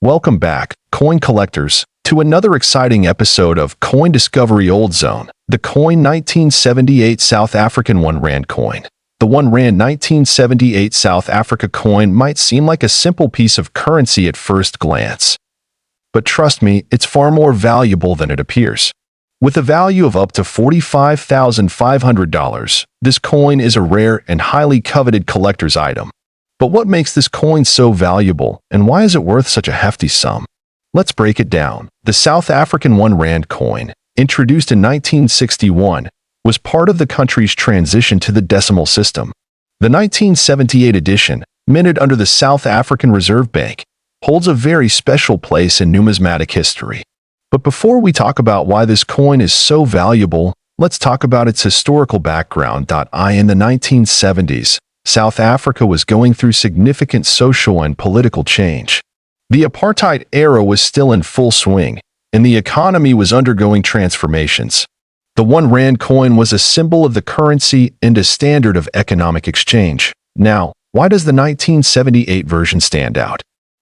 Welcome back, coin collectors, to another exciting episode of Coin Discovery Old Zone, the coin 1978 South African 1 Rand coin. The 1 Rand 1978 South Africa coin might seem like a simple piece of currency at first glance. But trust me, it's far more valuable than it appears. With a value of up to $45,500, this coin is a rare and highly coveted collector's item. But what makes this coin so valuable, and why is it worth such a hefty sum? Let's break it down. The South African 1 Rand coin, introduced in 1961, was part of the country's transition to the decimal system. The 1978 edition, minted under the South African Reserve Bank, holds a very special place in numismatic history. But before we talk about why this coin is so valuable, let's talk about its historical background. In the 1970s, South Africa was going through significant social and political change. The apartheid era was still in full swing, and the economy was undergoing transformations. The 1 Rand coin was a symbol of the currency and a standard of economic exchange. Now, why does the 1978 version stand out?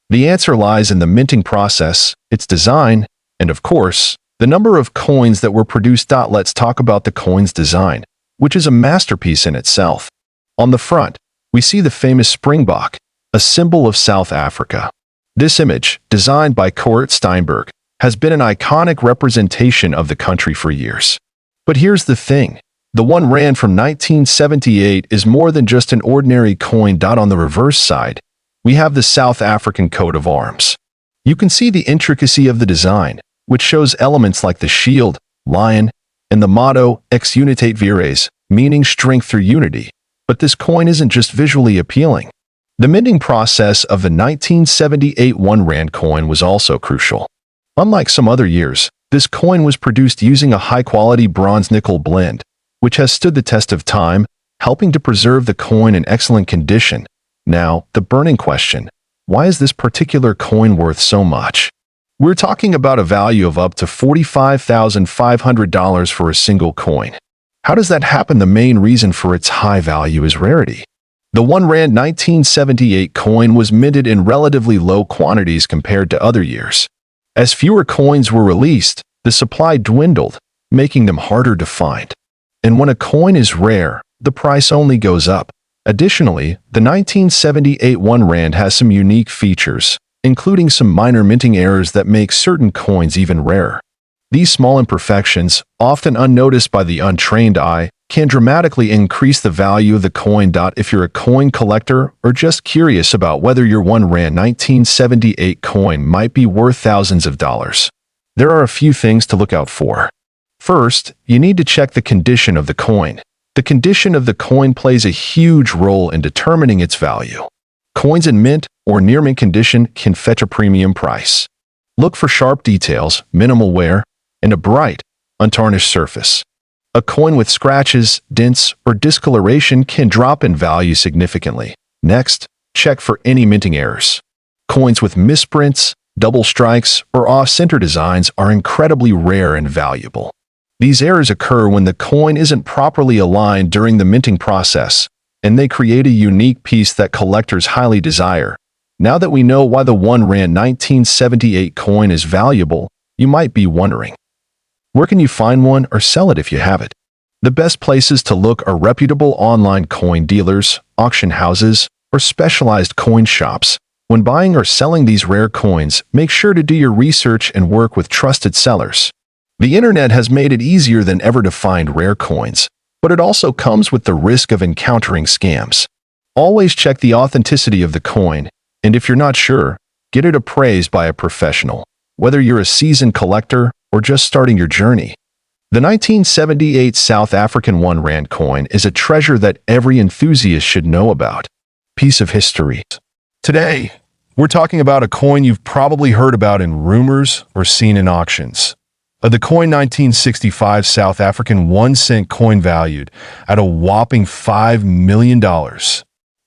The answer lies in the minting process, its design, and of course, the number of coins that were produced. Let's talk about the coin's design, which is a masterpiece in itself. On the front, we see the famous springbok, a symbol of South Africa. This image, designed by Kurt Steinberg, has been an iconic representation of the country for years. But here's the thing. The 1 Rand from 1978 is more than just an ordinary coin. On the reverse side, we have the South African coat of arms. You can see the intricacy of the design, which shows elements like the shield, lion, and the motto, Ex Unitate Vires, meaning strength through unity. But this coin isn't just visually appealing. The minting process of the 1978 1 Rand coin was also crucial. Unlike some other years, this coin was produced using a high-quality bronze-nickel blend, which has stood the test of time, helping to preserve the coin in excellent condition. Now, the burning question: why is this particular coin worth so much? We're talking about a value of up to $45,500 for a single coin. How does that happen? The main reason for its high value is rarity. The 1 Rand 1978 coin was minted in relatively low quantities compared to other years. As fewer coins were released, the supply dwindled, making them harder to find. And when a coin is rare, the price only goes up. Additionally, the 1978 1 Rand has some unique features, including some minor minting errors that make certain coins even rarer. These small imperfections, often unnoticed by the untrained eye, can dramatically increase the value of the coin. If you're a coin collector or just curious about whether your 1 Rand 1978 coin might be worth thousands of dollars, there are a few things to look out for. First, you need to check the condition of the coin. The condition of the coin plays a huge role in determining its value. Coins in mint or near mint condition can fetch a premium price. Look for sharp details, minimal wear, and a bright, untarnished surface. A coin with scratches, dents, or discoloration can drop in value significantly. Next, check for any minting errors. Coins with misprints, double strikes, or off-center designs are incredibly rare and valuable. These errors occur when the coin isn't properly aligned during the minting process, and they create a unique piece that collectors highly desire. Now that we know why the 1 Rand 1978 coin is valuable, you might be wondering, where can you find one or sell it if you have it? The best places to look are reputable online coin dealers, auction houses, or specialized coin shops. When buying or selling these rare coins, make sure to do your research and work with trusted sellers. The internet has made it easier than ever to find rare coins, but it also comes with the risk of encountering scams. Always check the authenticity of the coin, and if you're not sure, get it appraised by a professional, whether you're a seasoned collector or just starting your journey. The 1978 South African 1 Rand coin is a treasure that every enthusiast should know about. Piece of history. Today, we're talking about a coin you've probably heard about in rumors or seen in auctions. The coin 1965 South African 1 cent coin valued at a whopping $5 million.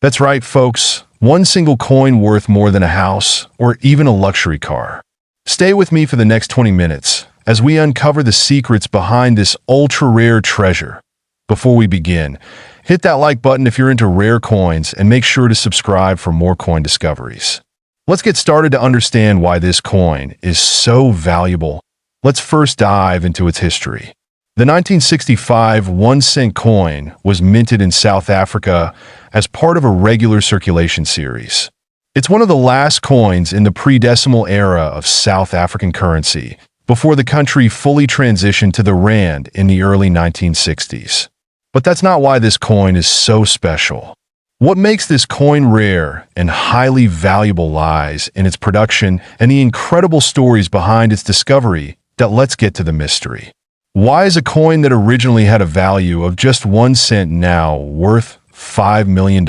That's right, folks. One single coin worth more than a house or even a luxury car. Stay with me for the next 20 minutes as we uncover the secrets behind this ultra-rare treasure. Before we begin, hit that like button if you're into rare coins and make sure to subscribe for more coin discoveries. Let's get started to understand why this coin is so valuable. Let's first dive into its history. The 1965 1-cent coin was minted in South Africa as part of a regular circulation series. It's one of the last coins in the pre-decimal era of South African currency, before the country fully transitioned to the rand in the early 1960s. But that's not why this coin is so special. What makes this coin rare and highly valuable lies in its production and the incredible stories behind its discovery. Let's get to the mystery. Why is a coin that originally had a value of just 1 cent now worth $5 million?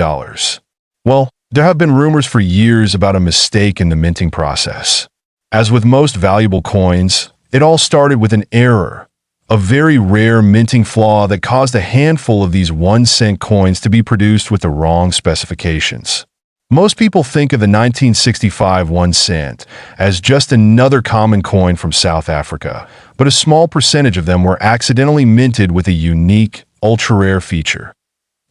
Well, there have been rumors for years about a mistake in the minting process. As with most valuable coins, it all started with an error, a very rare minting flaw that caused a handful of these 1-cent coins to be produced with the wrong specifications. Most people think of the 1965 1 cent as just another common coin from South Africa, but a small percentage of them were accidentally minted with a unique, ultra-rare feature.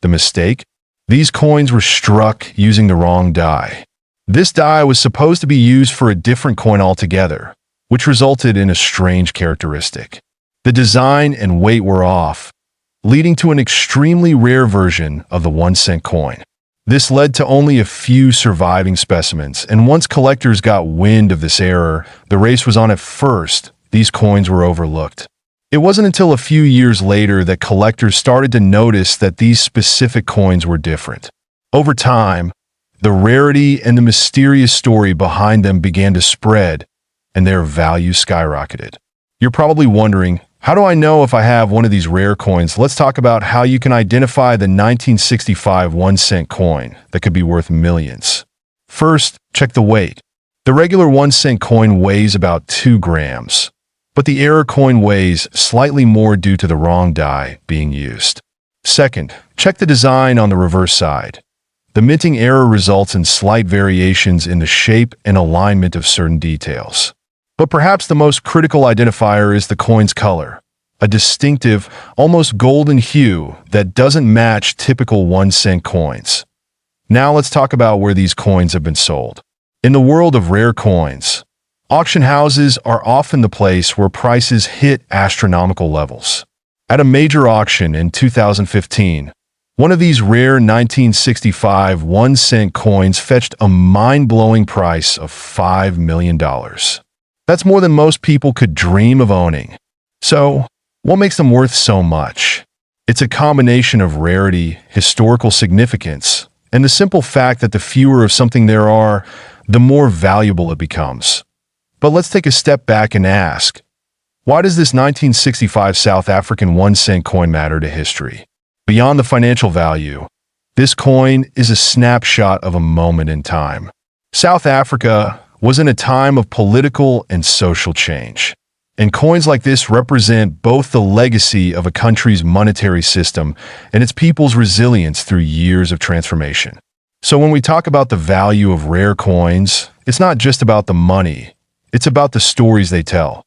The mistake? These coins were struck using the wrong die. This die was supposed to be used for a different coin altogether, which resulted in a strange characteristic. The design and weight were off, leading to an extremely rare version of the 1-cent coin. This led to only a few surviving specimens, and once collectors got wind of this error, the race was on at first. These coins were overlooked. It wasn't until a few years later that collectors started to notice that these specific coins were different. Over time, the rarity and the mysterious story behind them began to spread, and their value skyrocketed. You're probably wondering, how do I know if I have one of these rare coins? Let's talk about how you can identify the 1965 1-cent coin that could be worth millions. First, check the weight. The regular 1-cent coin weighs about 2 grams, but the error coin weighs slightly more due to the wrong die being used. Second, check the design on the reverse side. The minting error results in slight variations in the shape and alignment of certain details. But perhaps the most critical identifier is the coin's color, a distinctive, almost golden hue that doesn't match typical 1-cent coins. Now let's talk about where these coins have been sold. In the world of rare coins, auction houses are often the place where prices hit astronomical levels. At a major auction in 2015, one of these rare 1965 1-cent coins fetched a mind-blowing price of $5 million. That's more than most people could dream of owning. So, what makes them worth so much? It's a combination of rarity, historical significance, and the simple fact that the fewer of something there are, the more valuable it becomes. But let's take a step back and ask, why does this 1965 South African 1-cent coin matter to history? Beyond the financial value, this coin is a snapshot of a moment in time. South Africa was in a time of political and social change. And coins like this represent both the legacy of a country's monetary system and its people's resilience through years of transformation. So when we talk about the value of rare coins, it's not just about the money, it's about the stories they tell.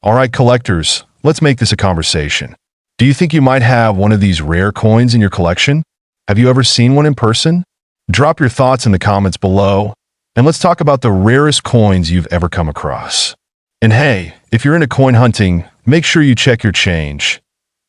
All right, collectors, let's make this a conversation. Do you think you might have one of these rare coins in your collection? Have you ever seen one in person? Drop your thoughts in the comments below. And let's talk about the rarest coins you've ever come across. And hey, if you're into coin hunting, make sure you check your change.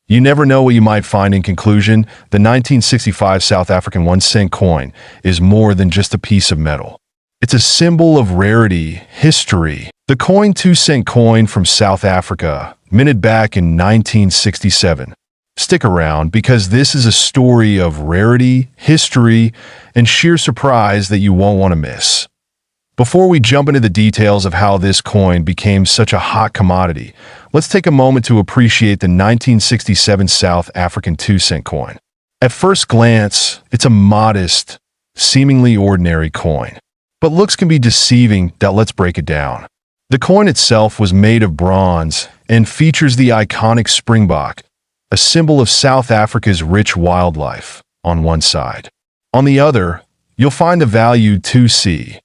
You never know what you might find. In conclusion, the 1965 South African 1-cent coin is more than just a piece of metal. It's a symbol of rarity, history. The coin 2-cent coin from South Africa, minted back in 1967. Stick around because this is a story of rarity, history, and sheer surprise that you won't want to miss. Before we jump into the details of how this coin became such a hot commodity, let's take a moment to appreciate the 1967 South African 2-cent coin. At first glance, it's a modest, seemingly ordinary coin. But looks can be deceiving. Let's break it down. The coin itself was made of bronze and features the iconic springbok, a symbol of South Africa's rich wildlife, on one side. On the other, you'll find the value 2C,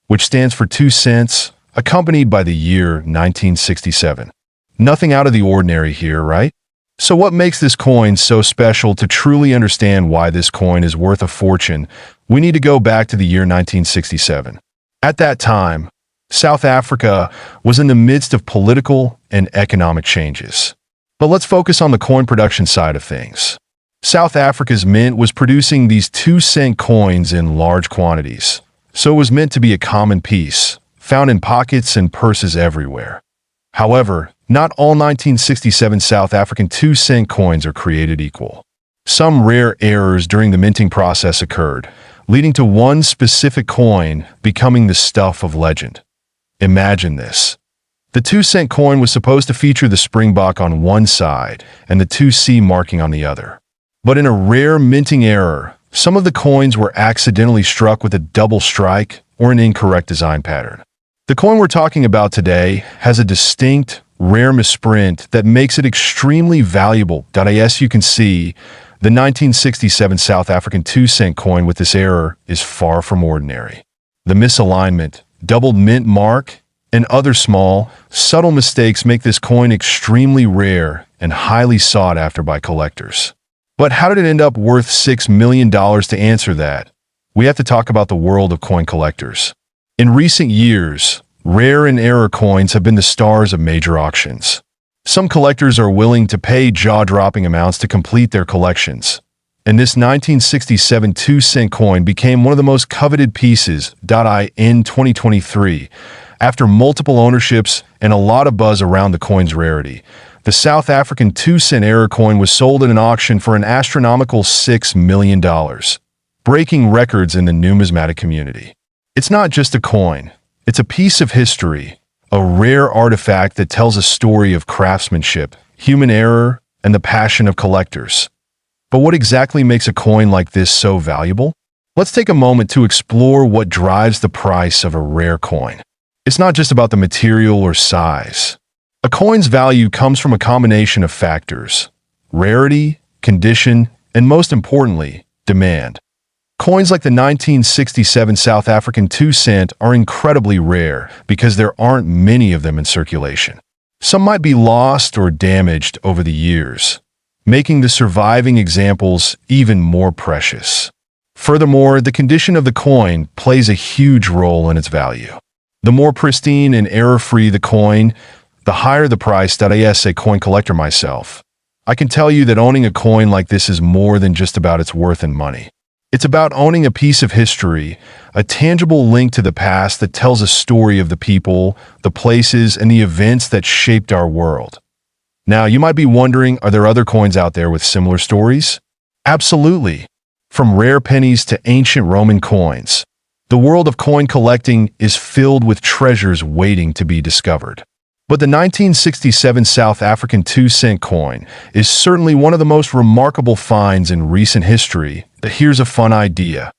which stands for 2 cents, accompanied by the year 1967. Nothing out of the ordinary here, right? So what makes this coin so special? To truly understand why this coin is worth a fortune, we need to go back to the year 1967. At that time, South Africa was in the midst of political and economic changes. But let's focus on the coin production side of things. South Africa's mint was producing these 2-cent coins in large quantities, so it was meant to be a common piece, found in pockets and purses everywhere. However, not all 1967 South African 2-cent coins are created equal. Some rare errors during the minting process occurred, leading to one specific coin becoming the stuff of legend. Imagine this. The 2-cent coin was supposed to feature the springbok on one side and the 2C marking on the other. But in a rare minting error, some of the coins were accidentally struck with a double strike or an incorrect design pattern. The coin we're talking about today has a distinct, rare misprint that makes it extremely valuable. As you can see, the 1967 South African 2-cent coin with this error is far from ordinary. The misalignment, doubled mint mark, and other small, subtle mistakes make this coin extremely rare and highly sought after by collectors. But how did it end up worth $6 million? To answer that, we have to talk about the world of coin collectors. In recent years, rare and error coins have been the stars of major auctions. Some collectors are willing to pay jaw-dropping amounts to complete their collections, and this 1967 2-cent coin became one of the most coveted pieces. In 2023, after multiple ownerships and a lot of buzz around the coin's rarity, the South African 2-cent error coin was sold at an auction for an astronomical $6 million, breaking records in the numismatic community. It's not just a coin, it's a piece of history, a rare artifact that tells a story of craftsmanship, human error, and the passion of collectors. But what exactly makes a coin like this so valuable? Let's take a moment to explore what drives the price of a rare coin. It's not just about the material or size. A coin's value comes from a combination of factors: rarity, condition, and most importantly, demand. Coins like the 1967 South African 2-cent are incredibly rare because there aren't many of them in circulation. Some might be lost or damaged over the years, making the surviving examples even more precious. Furthermore, the condition of the coin plays a huge role in its value. The more pristine and error-free the coin, the higher the price. As a coin collector myself, I can tell you that owning a coin like this is more than just about its worth in money. It's about owning a piece of history, a tangible link to the past that tells a story of the people, the places, and the events that shaped our world. Now, you might be wondering, are there other coins out there with similar stories? Absolutely. From rare pennies to ancient Roman coins, the world of coin collecting is filled with treasures waiting to be discovered. But the 1967 South African 2-cent coin is certainly one of the most remarkable finds in recent history. Here's a fun idea.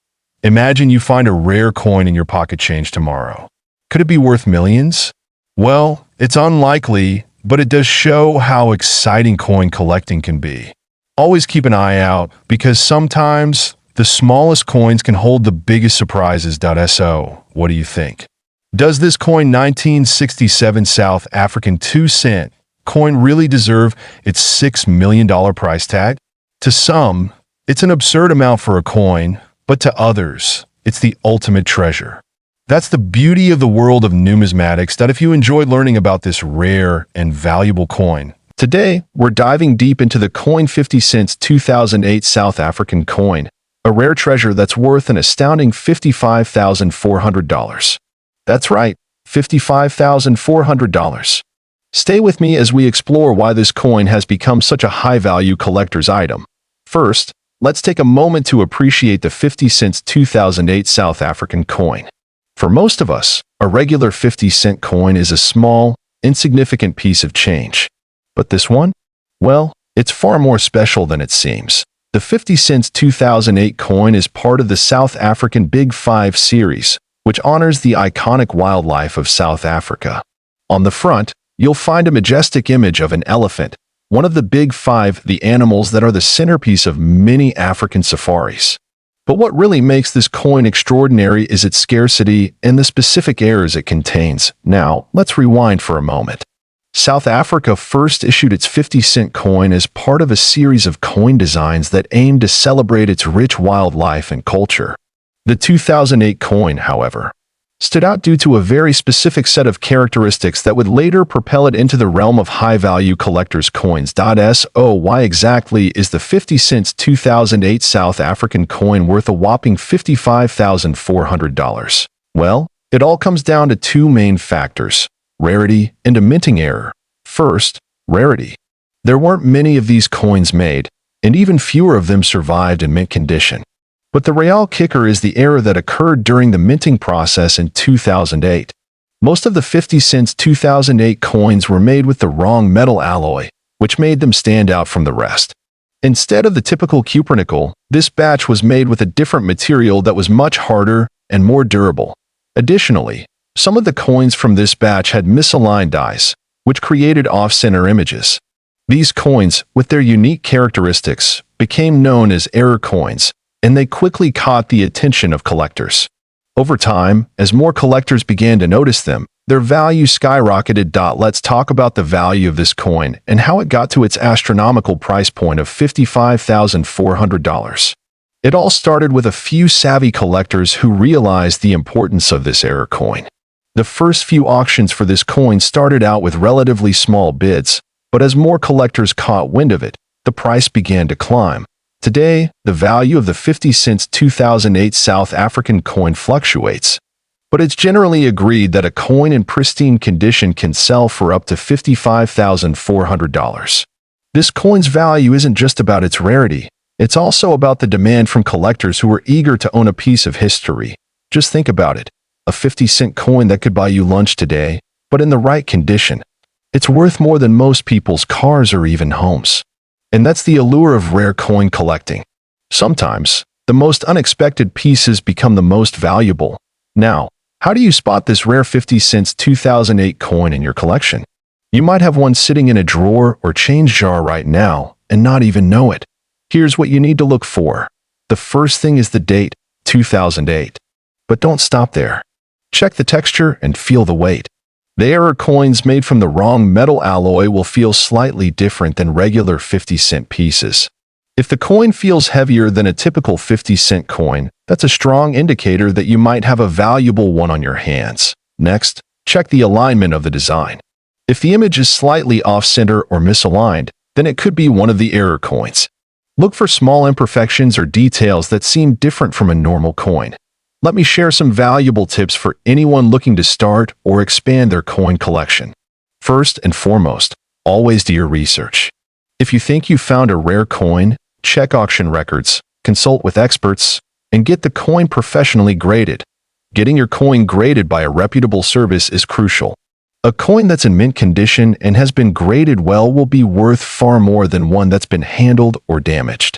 Imagine you find a rare coin in your pocket change tomorrow. Could it be worth millions? Well, it's unlikely, but it does show how exciting coin collecting can be. Always keep an eye out, because sometimes the smallest coins can hold the biggest surprises. So, what do you think? Does this coin 1967 South African 2-cent coin really deserve its $6 million price tag? To some, it's an absurd amount for a coin, but to others, it's the ultimate treasure. That's the beauty of the world of numismatics. If you enjoyed learning about this rare and valuable coin, today we're diving deep into the coin 50 cents 2008 South African coin, a rare treasure that's worth an astounding $55,400. That's right, $55,400. Stay with me as we explore why this coin has become such a high-value collector's item. First, let's take a moment to appreciate the 50 cents 2008 South African coin. For most of us, a regular 50-cent coin is a small, insignificant piece of change. But this one? Well, it's far more special than it seems. The 50 cents 2008 coin is part of the South African Big Five series, which honors the iconic wildlife of South Africa. On the front, you'll find a majestic image of an elephant, one of the Big Five, the animals that are the centerpiece of many African safaris. But what really makes this coin extraordinary is its scarcity and the specific errors it contains. Now, let's rewind for a moment. South Africa first issued its 50-cent coin as part of a series of coin designs that aimed to celebrate its rich wildlife and culture. The 2008 coin, however, stood out due to a very specific set of characteristics that would later propel it into the realm of high-value collectors' coins. So why exactly is the 50 cents 2008 South African coin worth a whopping $55,400? Well, it all comes down to two main factors: rarity and a minting error. First, rarity. There weren't many of these coins made, and even fewer of them survived in mint condition. But the real kicker is the error that occurred during the minting process in 2008. Most of the 50 cents 2008 coins were made with the wrong metal alloy, which made them stand out from the rest. Instead of the typical cupronickel, this batch was made with a different material that was much harder and more durable. Additionally, some of the coins from this batch had misaligned dies, which created off-center images. These coins, with their unique characteristics, became known as error coins, and they quickly caught the attention of collectors. Over time, as more collectors began to notice them, their value skyrocketed. Let's talk about the value of this coin and how it got to its astronomical price point of $55,400. It all started with a few savvy collectors who realized the importance of this error coin. The first few auctions for this coin started out with relatively small bids, but as more collectors caught wind of it, the price began to climb. Today, the value of the 50 cents 2008 South African coin fluctuates, but it's generally agreed that a coin in pristine condition can sell for up to $55,400. This coin's value isn't just about its rarity, it's also about the demand from collectors who are eager to own a piece of history. Just think about it, a 50-cent coin that could buy you lunch today, but in the right condition. It's worth more than most people's cars or even homes. And that's the allure of rare coin collecting. Sometimes, the most unexpected pieces become the most valuable. Now, how do you spot this rare 50 cents 2008 coin in your collection? You might have one sitting in a drawer or change jar right now and not even know it. Here's what you need to look for. The first thing is the date, 2008. But don't stop there. Check the texture and feel the weight. The error coins made from the wrong metal alloy will feel slightly different than regular 50-cent pieces. If the coin feels heavier than a typical 50-cent coin, that's a strong indicator that you might have a valuable one on your hands. Next, check the alignment of the design. If the image is slightly off-center or misaligned, then it could be one of the error coins. Look for small imperfections or details that seem different from a normal coin. Let me share some valuable tips for anyone looking to start or expand their coin collection. First and foremost, always do your research. If you think you found a rare coin, check auction records, consult with experts, and get the coin professionally graded. Getting your coin graded by a reputable service is crucial. A coin that's in mint condition and has been graded well will be worth far more than one that's been handled or damaged.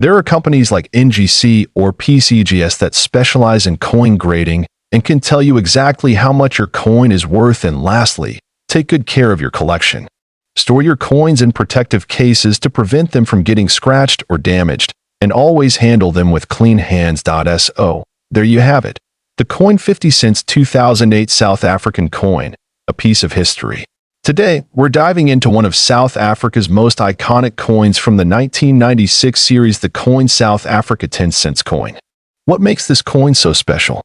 There are companies like NGC or PCGS that specialize in coin grading and can tell you exactly how much your coin is worth. And lastly, take good care of your collection. Store your coins in protective cases to prevent them from getting scratched or damaged, and always handle them with clean hands. So, there you have it. The coin 50 cents 2008 South African coin, a piece of history. Today, we're diving into one of South Africa's most iconic coins from the 1996 series, the coin South Africa 10 cents coin. What makes this coin so special?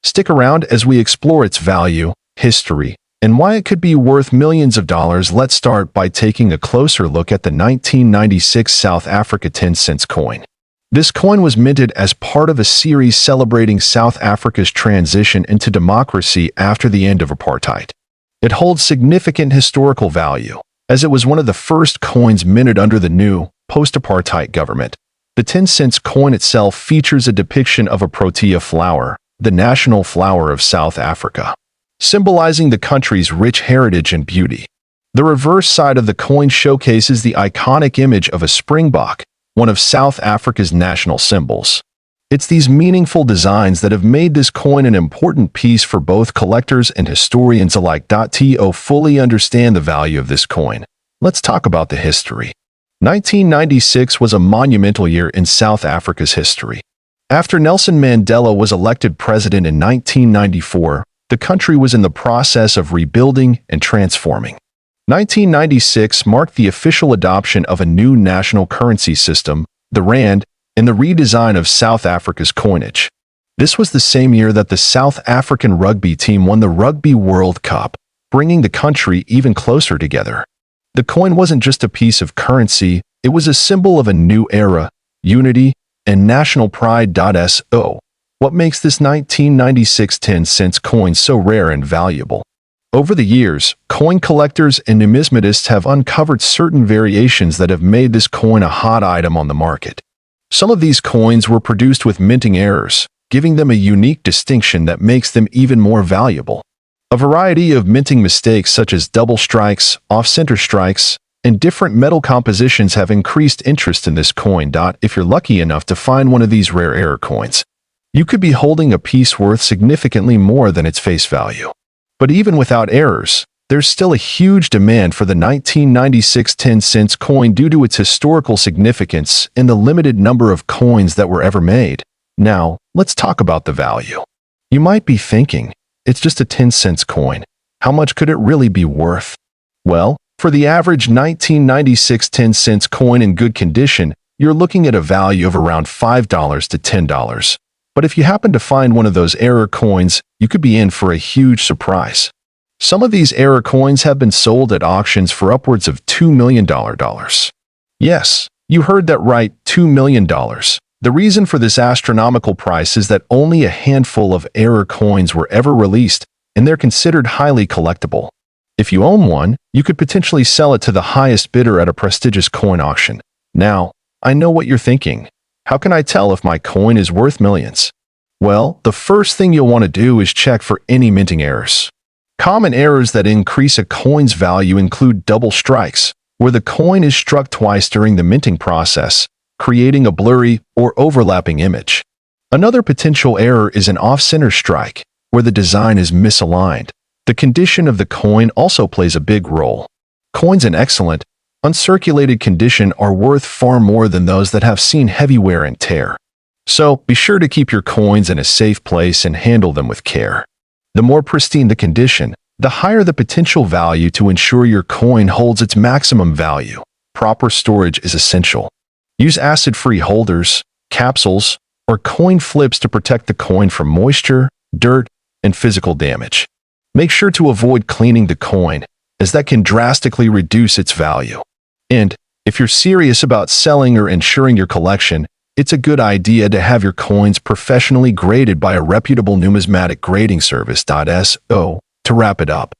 Stick around as we explore its value, history, and why it could be worth millions of dollars. Let's start by taking a closer look at the 1996 South Africa 10 cents coin. This coin was minted as part of a series celebrating South Africa's transition into democracy after the end of apartheid. It holds significant historical value, as it was one of the first coins minted under the new, post-apartheid government. The 10 cents coin itself features a depiction of a protea flower, the national flower of South Africa, symbolizing the country's rich heritage and beauty. The reverse side of the coin showcases the iconic image of a springbok, one of South Africa's national symbols. It's these meaningful designs that have made this coin an important piece for both collectors and historians alike. To fully understand the value of this coin, let's talk about the history. 1996 was a monumental year in South Africa's history. After Nelson Mandela was elected president in 1994, the country was in the process of rebuilding and transforming. 1996 marked the official adoption of a new national currency system, the rand, and the redesign of South Africa's coinage. This was the same year that the South African rugby team won the Rugby World Cup, bringing the country even closer together. The coin wasn't just a piece of currency, it was a symbol of a new era, unity, and national pride. So, what makes this 1996 10-cent coin so rare and valuable? Over the years, coin collectors and numismatists have uncovered certain variations that have made this coin a hot item on the market. Some of these coins were produced with minting errors, giving them a unique distinction that makes them even more valuable. A variety of minting mistakes such as double strikes, off-center strikes, and different metal compositions have increased interest in this coin. If you're lucky enough to find one of these rare error coins, you could be holding a piece worth significantly more than its face value. But even without errors, there's still a huge demand for the 1996 10-cent coin due to its historical significance and the limited number of coins that were ever made. Now, let's talk about the value. You might be thinking, it's just a 10-cent coin. How much could it really be worth? Well, for the average 1996 10-cent coin in good condition, you're looking at a value of around $5 to $10. But if you happen to find one of those error coins, you could be in for a huge surprise. Some of these error coins have been sold at auctions for upwards of $2 million. Yes, you heard that right, $2 million. The reason for this astronomical price is that only a handful of error coins were ever released, and they're considered highly collectible. If you own one, you could potentially sell it to the highest bidder at a prestigious coin auction. Now, I know what you're thinking. How can I tell if my coin is worth millions? Well, the first thing you'll want to do is check for any minting errors. Common errors that increase a coin's value include double strikes, where the coin is struck twice during the minting process, creating a blurry or overlapping image. Another potential error is an off-center strike, where the design is misaligned. The condition of the coin also plays a big role. Coins in excellent, uncirculated condition are worth far more than those that have seen heavy wear and tear. So, be sure to keep your coins in a safe place and handle them with care. The more pristine the condition, the higher the potential value to ensure your coin holds its maximum value. Proper storage is essential. Use acid-free holders, capsules, or coin flips to protect the coin from moisture, dirt, and physical damage. Make sure to avoid cleaning the coin, as that can drastically reduce its value. And, if you're serious about selling or insuring your collection, it's a good idea to have your coins professionally graded by a reputable numismatic grading service. So, to wrap it up,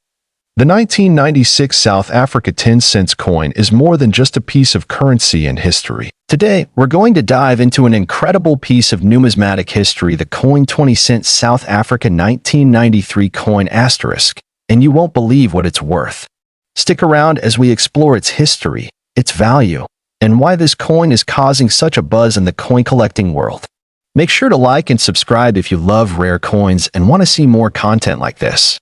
the 1996 South Africa 10-cent coin is more than just a piece of currency and history. Today, we're going to dive into an incredible piece of numismatic history, the coin 20-cent South Africa 1993 coin asterisk, and you won't believe what it's worth. Stick around as we explore its history, its value, and why this coin is causing such a buzz in the coin collecting world. Make sure to like and subscribe if you love rare coins and want to see more content like this.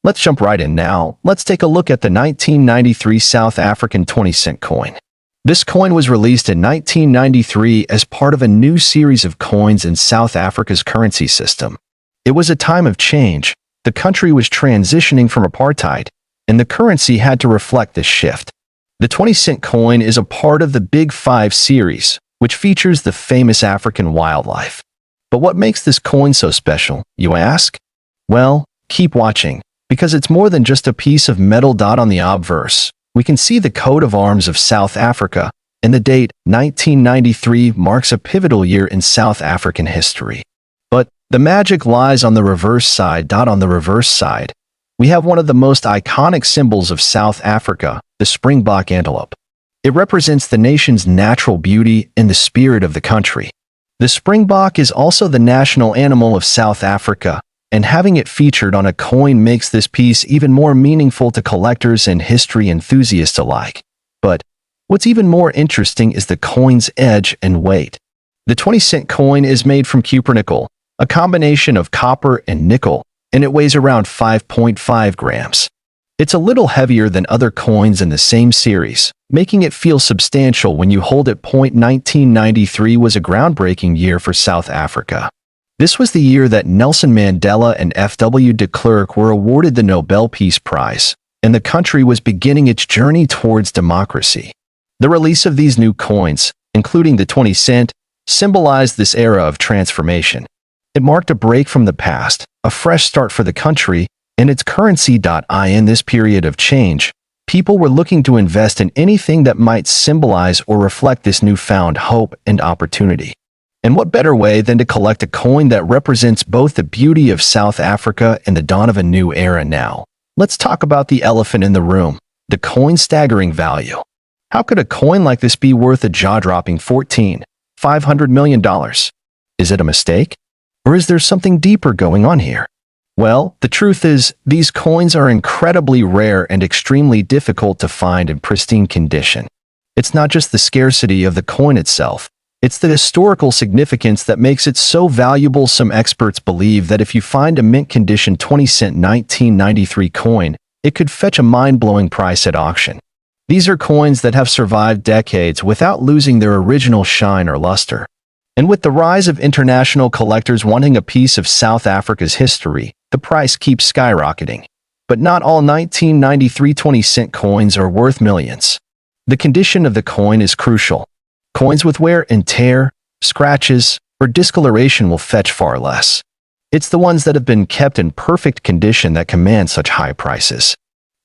Let's jump right in now. Let's take a look at the 1993 South African 20-cent coin. This coin was released in 1993 as part of a new series of coins in South Africa's currency system. It was a time of change. The country was transitioning from apartheid, and the currency had to reflect this shift. The 20-cent coin is a part of the Big Five series, which features the famous African wildlife. But what makes this coin so special, you ask? Well, keep watching, because it's more than just a piece of metal. On the obverse, we can see the coat of arms of South Africa, and the date, 1993, marks a pivotal year in South African history. But the magic lies on the reverse side. On the reverse side, we have one of the most iconic symbols of South Africa, the springbok antelope. It represents the nation's natural beauty and the spirit of the country. The springbok is also the national animal of South Africa, and having it featured on a coin makes this piece even more meaningful to collectors and history enthusiasts alike. But what's even more interesting is the coin's edge and weight. The 20-cent coin is made from cupronickel, a combination of copper and nickel, and it weighs around 5.5 grams. It's a little heavier than other coins in the same series, making it feel substantial when you hold it. 1993 was a groundbreaking year for South Africa. This was the year that Nelson Mandela and F.W. de Klerk were awarded the Nobel Peace Prize, and the country was beginning its journey towards democracy. The release of these new coins, including the 20 cent, symbolized this era of transformation. It marked a break from the past, a fresh start for the country, and its currency. In this period of change, people were looking to invest in anything that might symbolize or reflect this newfound hope and opportunity. And what better way than to collect a coin that represents both the beauty of South Africa and the dawn of a new era now? Let's talk about the elephant in the room, the coin's staggering value. How could a coin like this be worth a jaw-dropping $500 million? Is it a mistake? Or is there something deeper going on here? Well, the truth is, these coins are incredibly rare and extremely difficult to find in pristine condition. It's not just the scarcity of the coin itself, it's the historical significance that makes it so valuable. Some experts believe that if you find a mint-condition 20-cent 1993 coin, it could fetch a mind-blowing price at auction. These are coins that have survived decades without losing their original shine or luster. And with the rise of international collectors wanting a piece of South Africa's history, the price keeps skyrocketing. But not all 1993 20-cent coins are worth millions. The condition of the coin is crucial. Coins with wear and tear, scratches, or discoloration will fetch far less. It's the ones that have been kept in perfect condition that command such high prices.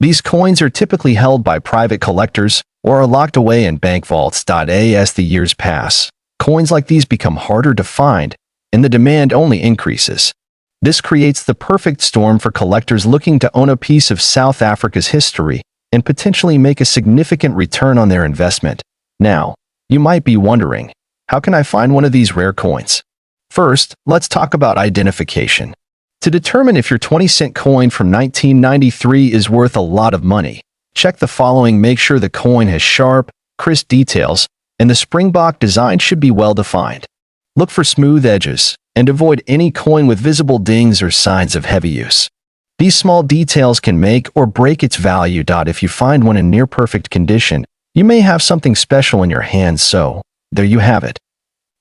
These coins are typically held by private collectors or are locked away in bank vaults. As the years pass, coins like these become harder to find, and the demand only increases. This creates the perfect storm for collectors looking to own a piece of South Africa's history and potentially make a significant return on their investment. Now, you might be wondering, how can I find one of these rare coins? First, let's talk about identification. To determine if your 20-cent coin from 1993 is worth a lot of money, check the following. Make sure the coin has sharp, crisp details, and the springbok design should be well defined. Look for smooth edges, and avoid any coin with visible dings or signs of heavy use. These small details can make or break its value. If you find one in near-perfect condition, you may have something special in your hands. So, there you have it.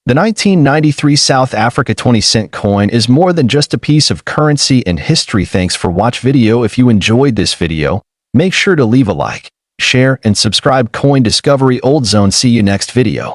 The 1993 South Africa 20-cent coin is more than just a piece of currency and history. Thanks for watching video. If you enjoyed this video, make sure to leave a like, share, and subscribe. Coin Discovery Old Zone. See you next video.